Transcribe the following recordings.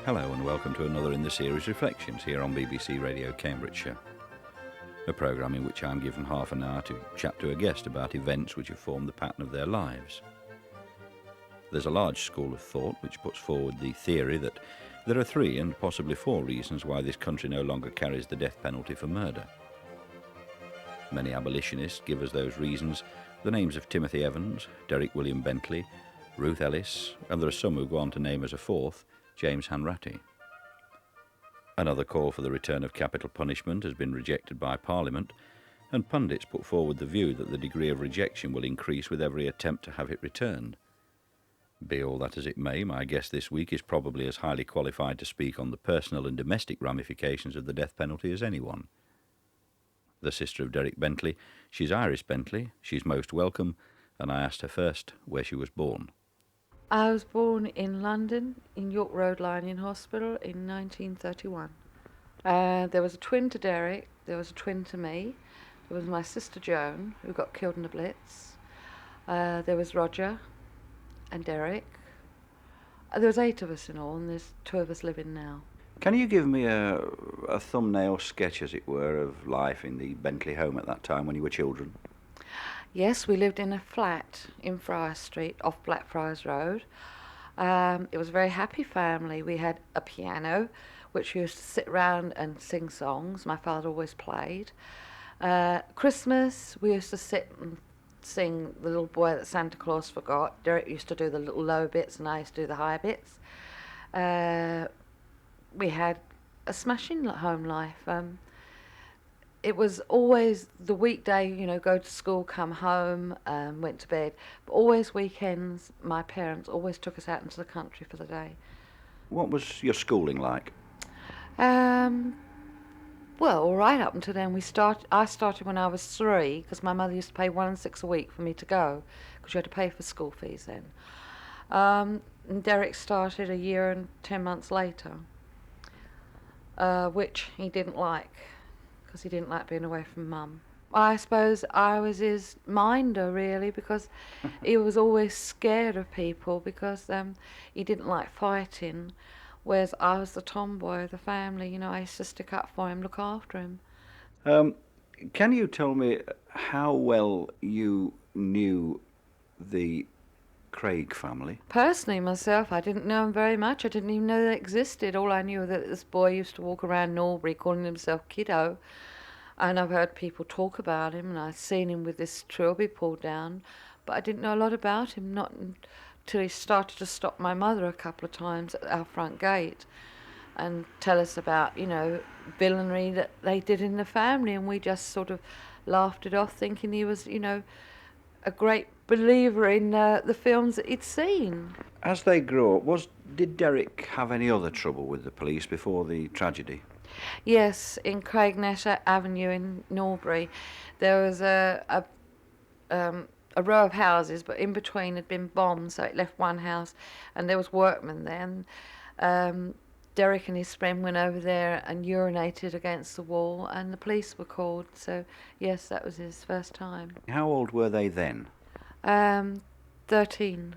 Hello and welcome to another in the series Reflections here on BBC Radio Cambridgeshire, a programme in which I'm given half an hour to chat to a guest about events which have formed the pattern of their lives. There's a large school of thought which puts forward the theory that there are 3 and possibly 4 reasons why this country no longer carries the death penalty for murder. Many abolitionists give as those reasons the names of Timothy Evans, Derek William Bentley, Ruth Ellis, and there are some who go on to name as a 4th, James Hanratty. Another call for the return of capital punishment has been rejected by Parliament, and pundits put forward the view that the degree of rejection will increase with every attempt to have it returned. Be all that as it may, my guest this week is probably as highly qualified to speak on the personal and domestic ramifications of the death penalty as anyone. The sister of Derek Bentley, she's Iris Bentley, she's most welcome, and I asked her first where she was born. I was born in London, in York Road Lining Hospital in 1931. There was a twin to Derek, there was a twin to me. There was my sister Joan, who got killed in the Blitz. There was Roger and Derek. There was 8 of us in all, and there's 2 of us living now. Can you give me a thumbnail sketch, as it were, of life in the Bentley home at that time when you were children? Yes, we lived in a flat in Friars Street off Blackfriars Road. It was a very happy family. We had a piano, which we used to sit around and sing songs. My father always played. Christmas, we used to sit and sing The Little Boy That Santa Claus Forgot. Derek used to do the little low bits and I used to do the high bits. We had a smashing home life. It was always the weekday, go to school, come home, went to bed. But always weekends, my parents always took us out into the country for the day. What was your schooling like? Well, right up until then, I started when I was 3, because my mother used to pay 1 6 a week for me to go, because you had to pay for school fees then. And Derek started a year and 10 months later, which he didn't like, because he didn't like being away from Mum. I suppose I was his minder, really, because he was always scared of people, because he didn't like fighting, whereas I was the tomboy of the family. I used to stick up for him, look after him. Can you tell me how well you knew the Craig family? Personally, myself, I didn't know him very much. I didn't even know they existed. All I knew was that this boy used to walk around Norbury calling himself Kiddo, and I've heard people talk about him, and I've seen him with this trilby pulled down, but I didn't know a lot about him, not until he started to stop my mother a couple of times at our front gate and tell us about, villainy that they did in the family, and we just sort of laughed it off, thinking he was, a great believer in the films that he'd seen. As they grew up, did Derek have any other trouble with the police before the tragedy? Yes, in Craignash Avenue in Norbury, there was a row of houses, but in between had been bombed, so it left one house, and there was workmen there. And Derek and his friend went over there and urinated against the wall, and the police were called. So yes, that was his first time. How old were they then? 13.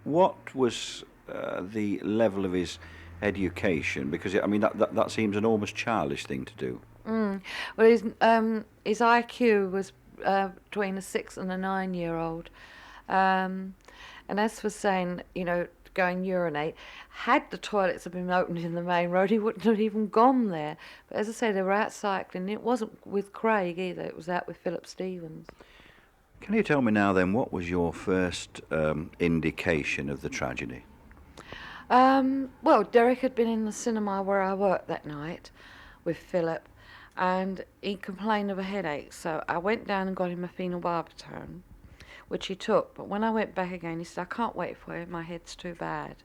What was the level of his education? Because that seems an almost childish thing to do. Well, his IQ was between a 6 and a 9-year-old, and as for saying, go and urinate, had the toilets have been opened in the main road, he wouldn't have even gone there. But as I say, they were out cycling. It wasn't with Craig either, it was out with Philip Stevens. Can you tell me now then, what was your first indication of the tragedy? Well, Derek had been in the cinema where I worked that night with Philip, and he complained of a headache, so I went down and got him a Finobarbitone, which he took. But when I went back again, he said, "I can't wait for you, my head's too bad."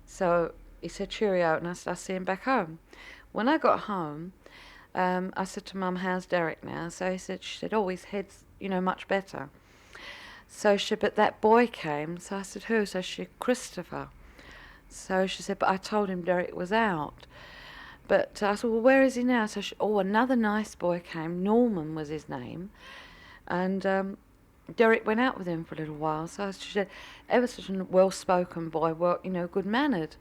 So he said, "Cheerio," and I said, "I'll see him back home." When I got home, I said to Mum, "How's Derek now?" So she said, "Oh, his head's, much better." So she said, "But that boy came." So I said, "Who?" So she said, "Christopher." So she said, "But I told him Derek was out." But I said, "Well, where is he now?" So another nice boy came. Norman was his name. And Derek went out with him for a little while. So she said, ever such a well-spoken boy, good-mannered.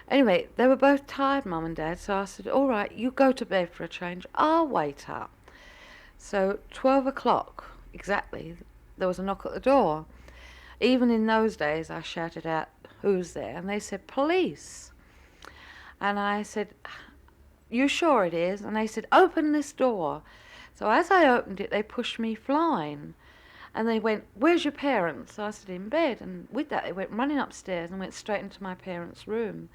Anyway, they were both tired, Mum and Dad, so I said, all right, you go to bed for a change. I'll wait up. So 12 o'clock, exactly, there was a knock at the door. Even in those days, I shouted out, who's there? And they said, police. And I said, you sure it is? And they said, open this door. So as I opened it, they pushed me flying. And they went, where's your parents? So I said, in bed. And with that, they went running upstairs and went straight into my parents' room,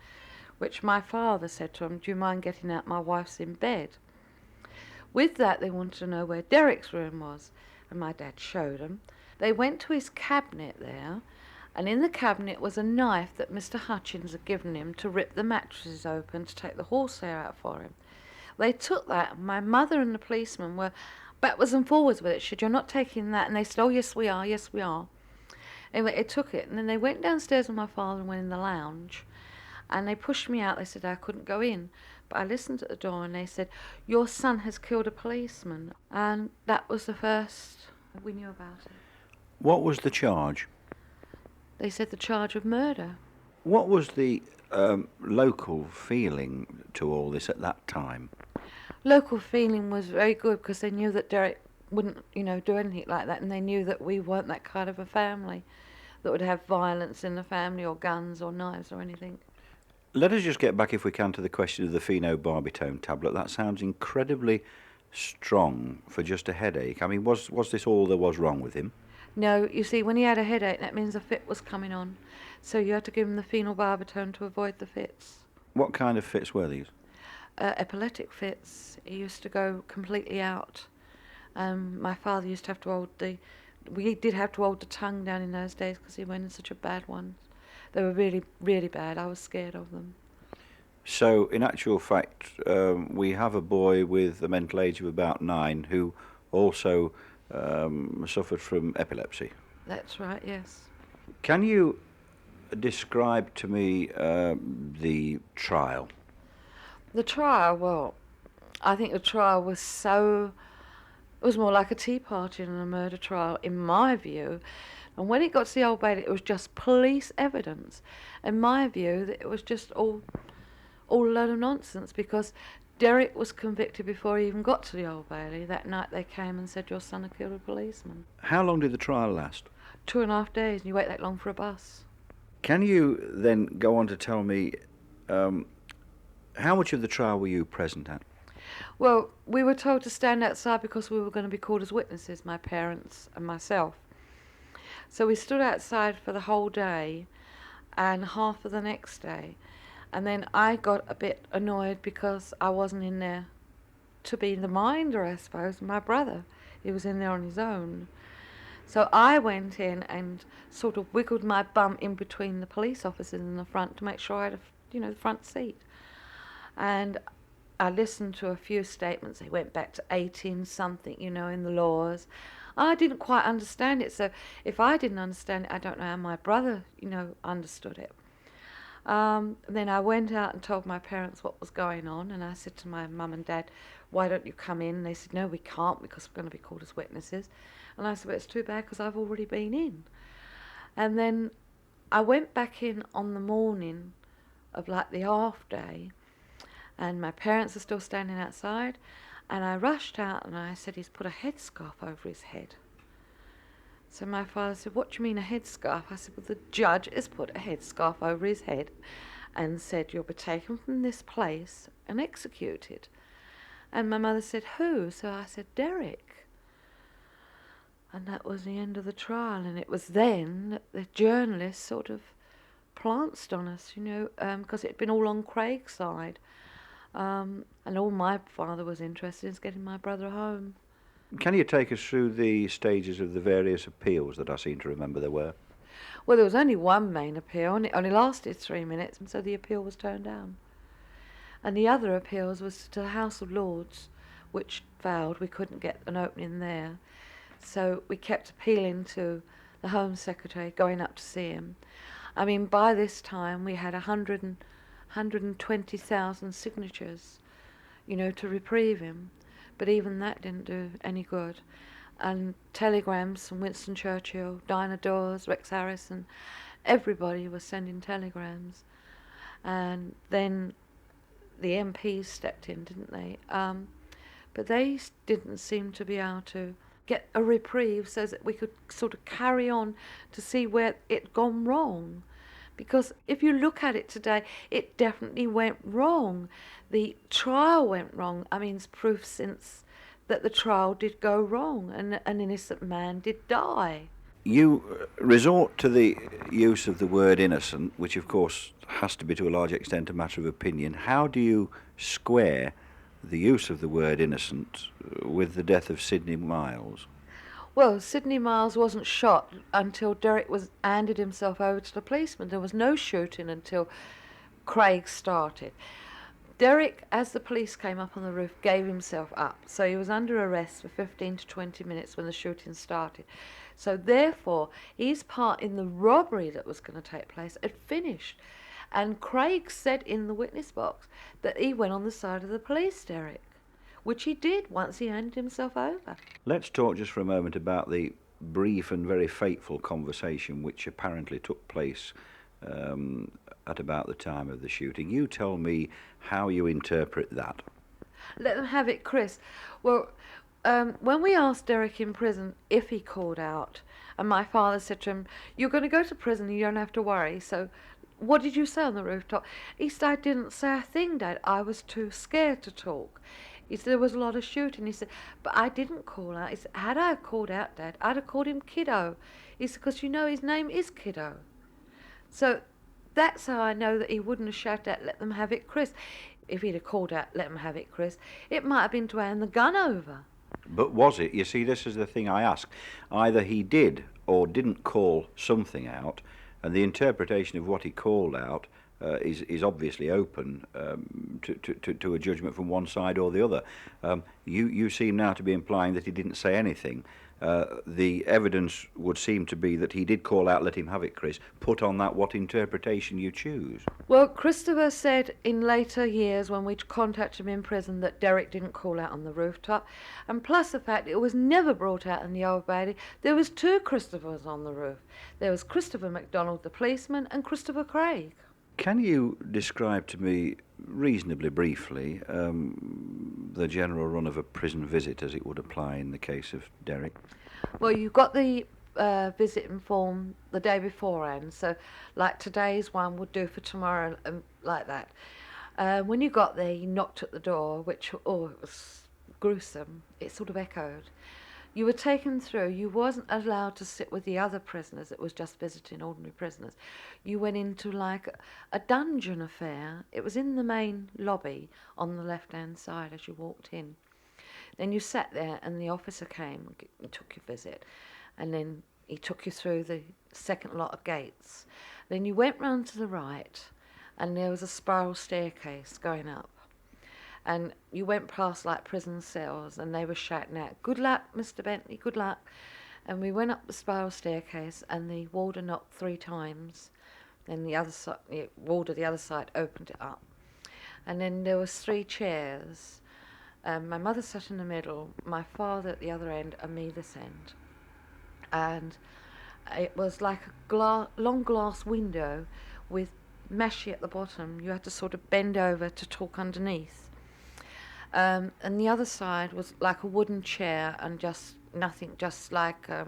which my father said to them, do you mind getting out? My wife's in bed. With that, they wanted to know where Derek's room was. And my dad showed them. They went to his cabinet there, and in the cabinet was a knife that Mr. Hutchins had given him to rip the mattresses open to take the horsehair out for him. They took that, and my mother and the policeman were backwards and forwards with it. She said, you're not taking that. And they said, oh, yes, we are, yes, we are. Anyway, they took it, and then they went downstairs with my father and went in the lounge, and they pushed me out. They said I couldn't go in. But I listened at the door, and they said, your son has killed a policeman. And that was the first we knew about it. What was the charge? They said the charge of murder. What was the local feeling to all this at that time? Local feeling was very good because they knew that Derek wouldn't, do anything like that, and they knew that we weren't that kind of a family that would have violence in the family or guns or knives or anything. Let us just get back, if we can, to the question of the Finobarbitone tablet. That sounds incredibly strong for just a headache. I mean, was this all there was wrong with him? No, you see, when he had a headache, that means a fit was coming on. So you had to give him the Finobarbitone to avoid the fits. What kind of fits were these? Epileptic fits. He used to go completely out. My father used to have to hold we did have to hold the tongue down in those days because he went in such a bad one. They were really, really bad. I was scared of them. So, in actual fact, we have a boy with a mental age of about 9 who also suffered from epilepsy. That's right, yes. Can you describe to me the trial? The trial, well, I think the trial was it was more like a tea party than a murder trial, in my view. And when it got to the Old Bailey, it was just police evidence. In my view, that it was just all a load of nonsense, because Derek was convicted before he even got to the Old Bailey. That night they came and said, your son had killed a policeman. How long did the trial last? 2.5 days, and you wait that long for a bus. Can you then go on to tell me how much of the trial were you present at? Well, we were told to stand outside because we were going to be called as witnesses, my parents and myself. So we stood outside for the whole day and half of the next day. And then I got a bit annoyed because I wasn't in there to be the minder, I suppose. My brother, he was in there on his own. So I went in and sort of wiggled my bum in between the police officers in the front to make sure I had the front seat. And I listened to a few statements. They went back to 18-something, in the laws. I didn't quite understand it, so if I didn't understand it, I don't know how my brother, understood it. Then I went out and told my parents what was going on, and I said to my mum and dad, why don't you come in? And they said, no, we can't because we're going to be called as witnesses. And I said, well, it's too bad because I've already been in. And then I went back in on the morning of like the half day, and my parents are still standing outside, and I rushed out and I said, he's put a headscarf over his head. So my father said, what do you mean a headscarf? I said, well, the judge has put a headscarf over his head and said, you'll be taken from this place and executed. And my mother said, who? So I said, Derek. And that was the end of the trial. And it was then that the journalists sort of planced on us, because it had been all on Craig's side. And all my father was interested in is getting my brother home. Can you take us through the stages of the various appeals that I seem to remember there were? Well, there was only one main appeal, and it only lasted 3 minutes, and so the appeal was turned down. And the other appeals was to the House of Lords, which failed. We couldn't get an opening there. So we kept appealing to the Home Secretary, going up to see him. I mean, by this time we had 120,000 signatures, to reprieve him. But even that didn't do any good. And telegrams from Winston Churchill, Dinah Dawes, Rex Harrison, everybody was sending telegrams. And then the MPs stepped in, didn't they? But they didn't seem to be able to get a reprieve so that we could sort of carry on to see where it'd gone wrong. Because if you look at it today, it definitely went wrong. The trial went wrong. I mean, it's proof since that the trial did go wrong and an innocent man did die. You resort to the use of the word innocent, which of course has to be to a large extent a matter of opinion. How do you square the use of the word innocent with the death of Sidney Miles? Well, Sidney Miles wasn't shot until Derek was handed himself over to the policeman. There was no shooting until Craig started. Derek, as the police came up on the roof, gave himself up. So he was under arrest for 15 to 20 minutes when the shooting started. So therefore, his part in the robbery that was going to take place had finished. And Craig said in the witness box that he went on the side of the police, Derek, which he did once he handed himself over. Let's talk just for a moment about the brief and very fateful conversation which apparently took place at about the time of the shooting. You tell me how you interpret that. Let them have it, Chris. Well, when we asked Derek in prison if he called out, and my father said to him, "You're going to go to prison, you don't have to worry, so what did you say on the rooftop?" He said, "I didn't say a thing, Dad. I was too scared to talk." He said, "There was a lot of shooting." He said, "But I didn't call out." He said, "Had I called out, Dad, I'd have called him Kiddo." He said, "Because you know his name is Kiddo." So that's how I know that he wouldn't have shouted out, "Let them have it, Chris." If he'd have called out, "Let them have it, Chris," it might have been to hand the gun over. But was it? You see, this is the thing I ask. Either he did or didn't call something out, and the interpretation of what he called out is obviously open to a judgment from one side or the other. You seem now to be implying that he didn't say anything. The evidence would seem to be that he did call out, "Let him have it, Chris." Put on that what interpretation you choose. Well, Christopher said in later years when we contacted him in prison that Derek didn't call out on the rooftop, and plus the fact it was never brought out in the Old Bailey. There was two Christophers on the roof. There was Christopher MacDonald, the policeman, and Christopher Craig. Can you describe to me, reasonably briefly, the general run of a prison visit as it would apply in the case of Derek? Well, you got the visiting form the day beforehand, so like today's one would do for tomorrow, like that. When you got there, you knocked at the door, which, it was gruesome. It sort of echoed. You were taken through. You wasn't allowed to sit with the other prisoners. It was just visiting ordinary prisoners. You went into like a dungeon affair. It was in the main lobby on the left-hand side as you walked in. Then you sat there and the officer came and took your visit. And then he took you through the second lot of gates. Then you went round to the right and there was a spiral staircase going up. And you went past like prison cells and they were shouting out, "Good luck, Mr. Bentley, good luck." And we went up the spiral staircase and the warder knocked 3 times. Then the warder the other side opened it up. And then there was 3 chairs. My mother sat in the middle, my father at the other end and me this end. And it was like a long glass window with meshy at the bottom. You had to sort of bend over to talk underneath. And the other side was like a wooden chair and just nothing, just like a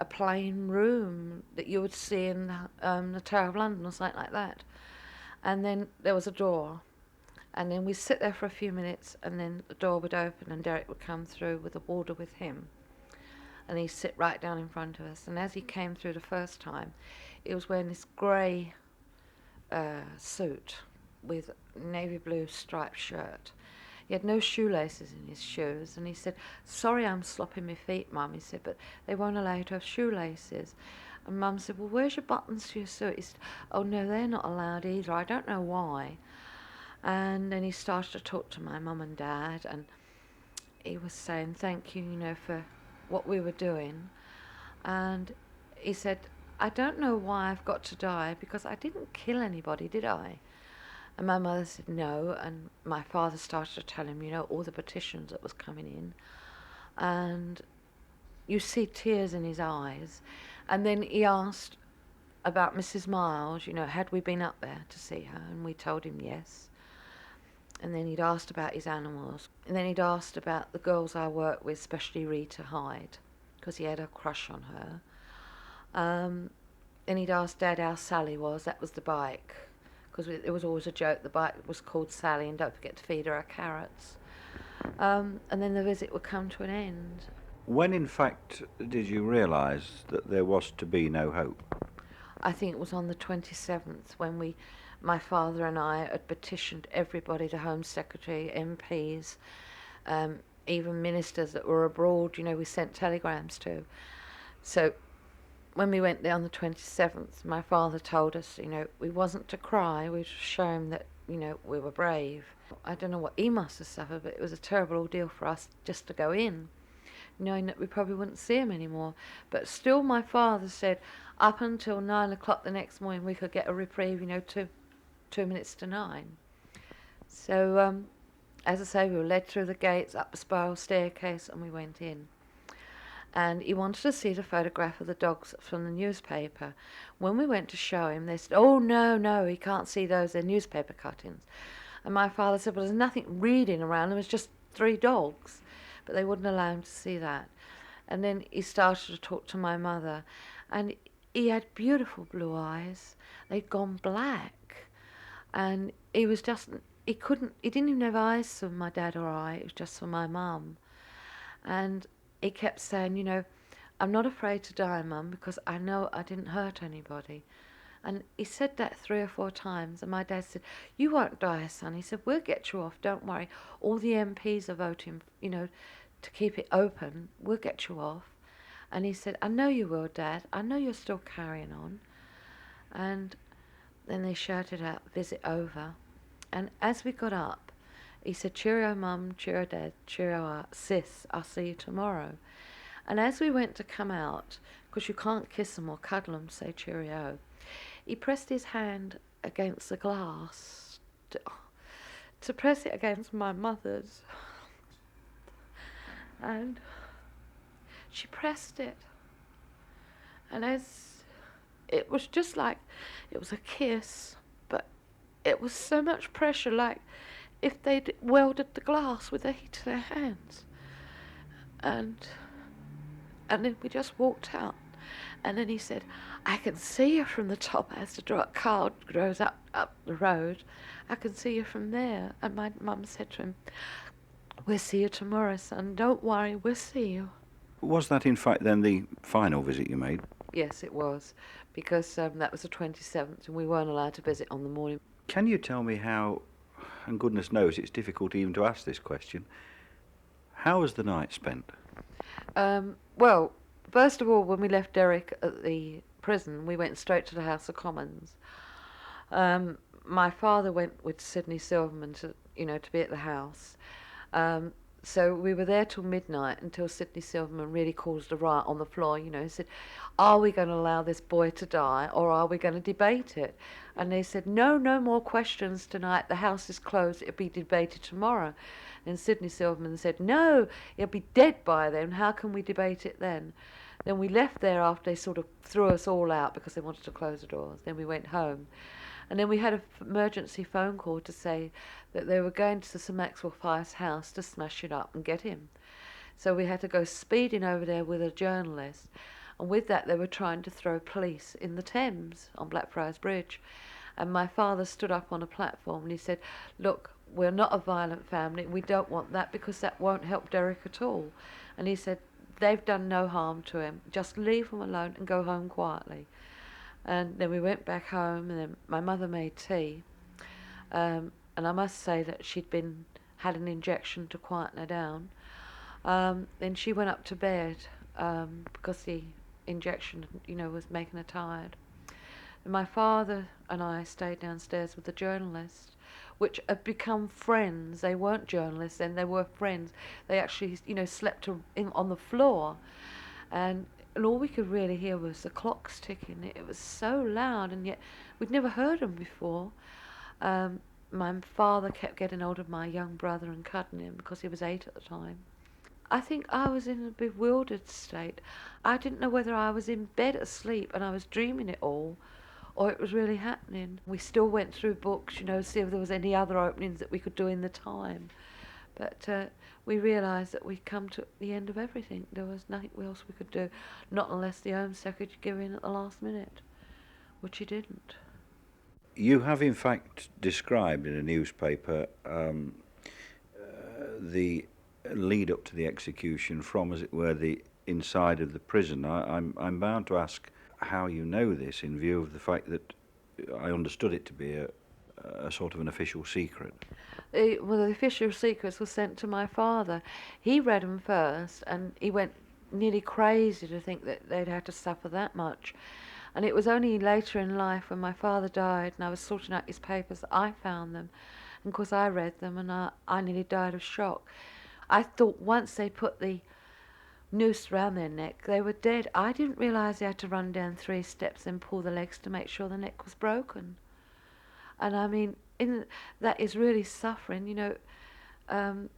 plain room that you would see in the Tower of London or something like that. And then there was a door. And then we'd sit there for a few minutes and then the door would open and Derek would come through with a warder with him. And he'd sit right down in front of us. And as he came through the first time, he was wearing this grey suit with navy blue striped shirt. He had no shoelaces in his shoes, and he said, "Sorry I'm slopping my feet, Mum," he said, "but they won't allow you to have shoelaces." And Mum said, "Well, where's your buttons to your suit?" He said, "Oh, no, they're not allowed either. I don't know why." And then he started to talk to my mum and dad, and he was saying thank you, for what we were doing. And he said, "I don't know why I've got to die, because I didn't kill anybody, did I?" And my mother said no, and my father started to tell him, all the petitions that was coming in. And you see tears in his eyes. And then he asked, about Mrs. Miles, had we been up there to see her, and we told him yes. And then he'd asked about his animals. And then he'd asked about the girls I worked with, especially Rita Hyde, because he had a crush on her. Then he'd asked Dad how Sally was. That was the bike, because it was always a joke. The bike was called Sally, and don't forget to feed her our carrots. And then the visit would come to an end. When, in fact, did you realise that there was to be no hope? I think it was on the 27th when my father and I had petitioned everybody, the Home Secretary, MPs, even ministers that were abroad, we sent telegrams to. So when we went there on the 27th, my father told us, we wasn't to cry, we should show him that, we were brave. I don't know what he must have suffered, but it was a terrible ordeal for us just to go in, knowing that we probably wouldn't see him anymore. But still my father said up until 9 o'clock the next morning we could get a reprieve, 2 minutes to 9. So, as I say, we were led through the gates, up a spiral staircase, and we went in. And he wanted to see the photograph of the dogs from the newspaper. When we went to show him, they said, "Oh, no, he can't see those, they're newspaper cuttings." And my father said, "Well, there's nothing reading around them, it's just 3 dogs." But they wouldn't allow him to see that. And then he started to talk to my mother, and he had beautiful blue eyes. They'd gone black. And he was just, he didn't even have eyes for my dad or I, it was just for my mum. And he kept saying, "I'm not afraid to die, Mum, because I know I didn't hurt anybody." And he said that 3 or 4 times, and my dad said, "You won't die, son." He said, "We'll get you off, don't worry. All the MPs are voting, to keep it open. We'll get you off." And he said, "I know you will, Dad. I know you're still carrying on." And then they shouted out, "Visit over." And as we got up, he said, "Cheerio, Mum, cheerio, Dad, cheerio, Sis, I'll see you tomorrow." And as we went to come out, because you can't kiss them or cuddle them, say cheerio, he pressed his hand against the glass to press it against my mother's. And she pressed it. And as it was just like it was a kiss, but it was so much pressure, like if they'd welded the glass with the heat of their hands. And then we just walked out. And then he said, "I can see you from the top as the car goes up the road. I can see you from there." And my mum said to him, "We'll see you tomorrow, son. Don't worry, we'll see you." Was that, in fact, then the final visit you made? Yes, it was, because that was the 27th and we weren't allowed to visit on the morning. Can you tell me how, and goodness knows it's difficult even to ask this question, how was the night spent? Well, first of all, when we left Derek at the prison, we went straight to the House of Commons. My father went with Sidney Silverman to be at the House. So we were there till midnight, until Sidney Silverman really caused a riot on the floor. He said, "Are we going to allow this boy to die, or are we going to debate it?" And they said, no more questions tonight. The House is closed. It'll be debated tomorrow." And Sidney Silverman said, "No, he'll be dead by then. How can we debate it then?" Then we left there after they sort of threw us all out because they wanted to close the doors. Then we went home. And then we had an emergency phone call to say that they were going to Sir Maxwell Fyfe's house to smash it up and get him. So we had to go speeding over there with a journalist. And with that, they were trying to throw police in the Thames on Blackfriars Bridge. And my father stood up on a platform and he said, "Look, we're not a violent family. We don't want that, because that won't help Derek at all." And he said, "They've done no harm to him. Just leave him alone and go home quietly." And then we went back home, and then my mother made tea. And I must say that she'd had an injection to quieten her down. Then she went up to bed because the injection, was making her tired. And my father and I stayed downstairs with the journalist, which had become friends. They weren't journalists then, they were friends. They actually, slept on the floor. And all we could really hear was the clocks ticking. It was so loud, and yet we'd never heard them before. My father kept getting hold of my young brother and cuddling him because he was 8 at the time. I think I was in a bewildered state. I didn't know whether I was in bed asleep and I was dreaming it all, or it was really happening. We still went through books, see if there was any other openings that we could do in the time. But we realised that we'd come to the end of everything. There was nothing else we could do, not unless the Home Secretary gave in at the last minute, which he didn't. You have in fact described in a newspaper the lead up to the execution from, as it were, the inside of the prison. I'm bound to ask how you know this, in view of the fact that I understood it to be a sort of an official secret. The official secrets were sent to my father. He read them first, and he went nearly crazy to think that they'd had to suffer that much. And it was only later in life, when my father died and I was sorting out his papers, that I found them. And of course I read them, and I nearly died of shock. I thought once they put the noose round their neck, they were dead. I didn't realise they had to run down 3 steps and pull the legs to make sure the neck was broken. And I mean, that is really suffering, to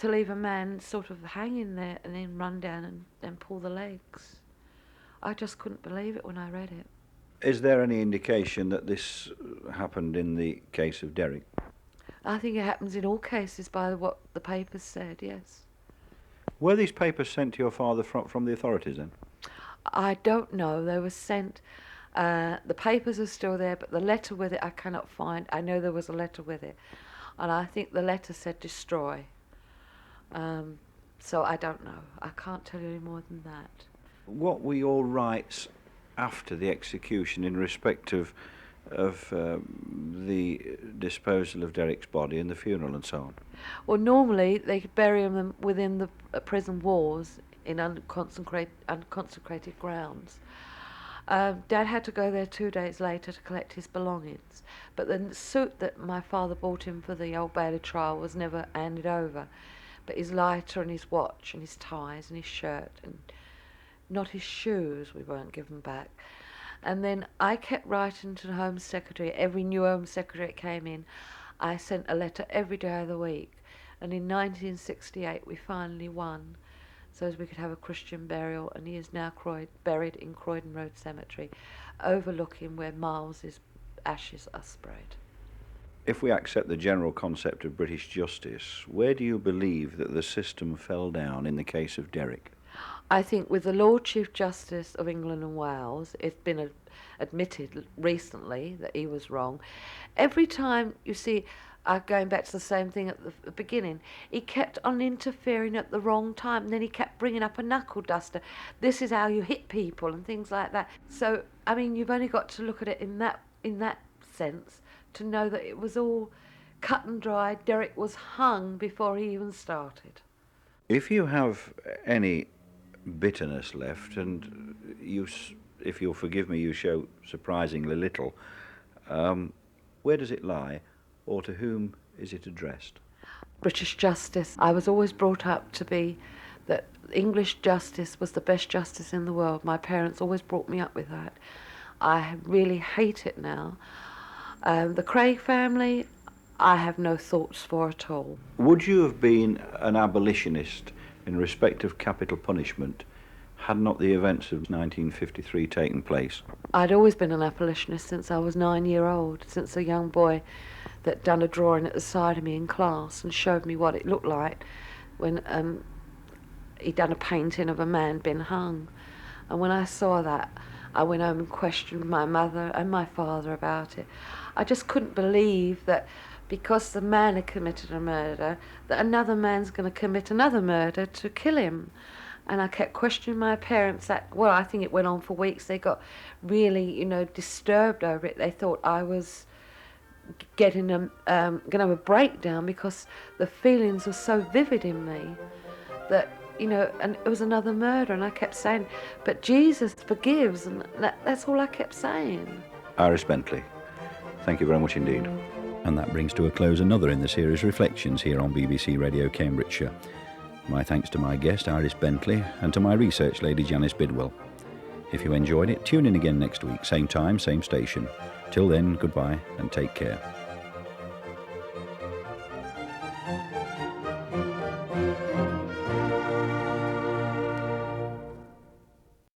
leave a man sort of hanging there and then run down and pull the legs. I just couldn't believe it when I read it. Is there any indication that this happened in the case of Derek? I think it happens in all cases by what the papers said, yes. Were these papers sent to your father from the authorities then? I don't know. They were sent. The papers are still there, but the letter with it I cannot find. I know there was a letter with it, and I think the letter said destroy. So I don't know. I can't tell you any more than that. What were your rights after the execution in respect of the disposal of Derek's body and the funeral and so on? Well, normally they could bury them within the prison walls in unconsecrated grounds. Dad had to go there 2 days later to collect his belongings, but the suit that my father bought him for the Old Bailey trial was never handed over, but his lighter and his watch and his ties and his shirt, and not his shoes, we weren't given back. And then I kept writing to the Home Secretary. Every new Home Secretary that came in, I sent a letter every day of the week. And in 1968 we finally won, so as we could have a Christian burial, and he is now buried in Croydon Road Cemetery, overlooking where Miles's ashes are spread. If we accept the general concept of British justice, where do you believe that the system fell down in the case of Derek? I think with the Lord Chief Justice of England and Wales, it's been admitted recently that he was wrong. Every time, you see, going back to the same thing at the beginning, he kept on interfering at the wrong time, and then he kept bringing up a knuckle duster. This is how you hit people and things like that. So, I mean, you've only got to look at it in that sense to know that it was all cut and dry. Derek was hung before he even started. If you have any bitterness left, and if you'll forgive me, you show surprisingly little, where does it lie, or to whom is it addressed? British justice. I was always brought up to be that English justice was the best justice in the world. My parents always brought me up with that. I really hate it now. The Craig family, I have no thoughts for at all. Would you have been an abolitionist in respect of capital punishment had not the events of 1953 taken place? I'd always been an abolitionist since I was 9 years old, since a young boy that done a drawing at the side of me in class and showed me what it looked like when he'd done a painting of a man being hung. And when I saw that, I went home and questioned my mother and my father about it. I just couldn't believe that because the man had committed a murder, that another man's going to commit another murder to kill him. And I kept questioning my parents. I think it went on for weeks. They got really, disturbed over it. They thought I was getting going to have a breakdown because the feelings were so vivid in me that, and it was another murder. And I kept saying, but Jesus forgives, and that's all I kept saying. Iris Bentley, thank you very much indeed. And that brings to a close another in the series Reflections here on BBC Radio Cambridgeshire. My thanks to my guest Iris Bentley and to my research lady Janice Bidwell. If you enjoyed it, tune in again next week, same time, same station. Till then, goodbye and take care.